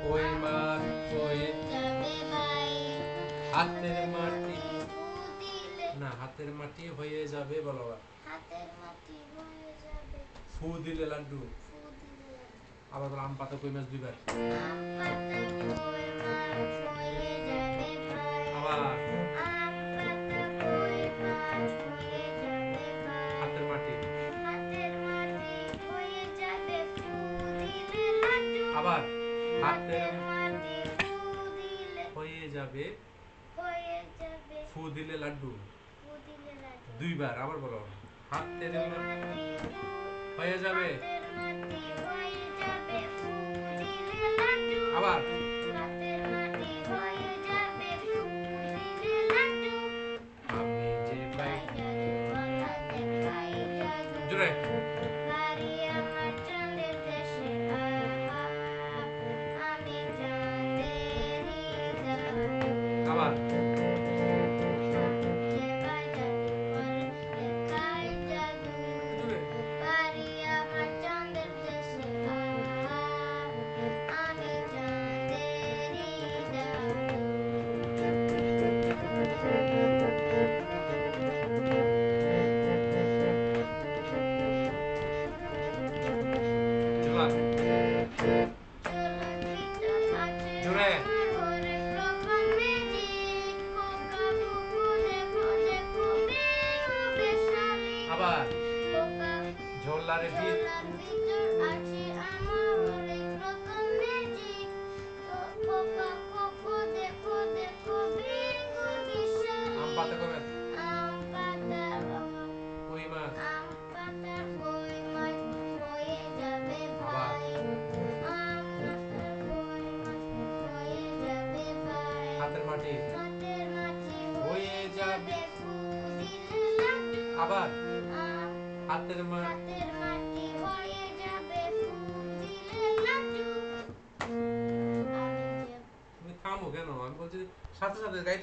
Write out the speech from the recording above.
ওই মাঠ হয়ে যাবে ভাই, হাতের মাটি মাটি ফু দিলে, না হাতের মাটি হয়ে যাবে বলো আবার। হাতের মাটি হয়ে যাবে, ফু দিলে লাড্ডু। ফু দিলে আবার বলো আম পাতা কই মাছ দুইবার। আম পাতা কই মাছ হয়ে যাবে ভাই, আবার আম পাতা কই মাছ হয়ে যাবে ভাই, হাতের মাটি। হাতের মাটি হয়ে যাবে ফু দিলে লাড্ডু, আবার হাতের হাতের মাটি ফু দিলে হয়ে যাবে হয়ে যাবে, ফু দিলে লাড্ডু। ফু দিলে লাড্ডু, দুইবার আবার বলো। হাতের হাতের মাটি হয়ে যাবে হাতের মাটি হয়ে যাবে ফু দিলে লাড্ডু, আবার হাতের মাটি হয়ে যাবে ফু দিলে লাড্ডু, আমি যে পাই দেখাই জাদুওয়ালা দেখাই জাদু, জোরে বাড়ি আমার চাঁদের দেশে, আহা আমি চাঁদেরই জাদু, আবার যে পাই জাদুওয়ালা দেখাই জাদু, জোরে বাড়ি আমার চাঁদের দেশে, আহা আমি চাঁদেরই জাদু। জোলা চলুন ভিতর আছে জোরে আমার হরেক রকম ম্যাজিক, খোকা বুবু দেখো দেখো বেরোবে শালিক, আবার খোকা ঝোলার ভিত ঝোলার ভিতর আছে আমার হরেক রকম ম্যাজিক, খোকা কোকো দেখো দেখো বের করবে আম শালিক, পাতা কবে আম পাতা কই মাছ আম পাতার কই মাছ হয়ে যাবে আবার ভাই, আম পাতার কই মাছ হয়ে যাবে ভাই, হাতের মাটি হাতের মাটি হয়ে হয়ে যাবে যাবে ফু দিলে লাড্ডু, আবার আম হাতের মাটি হাতের মাটি হয়ে যাবে ফু দিলে লাড্ডু, আমি যে তুমি থামো কেন আমি বলছি সাথে সাথে গাইতে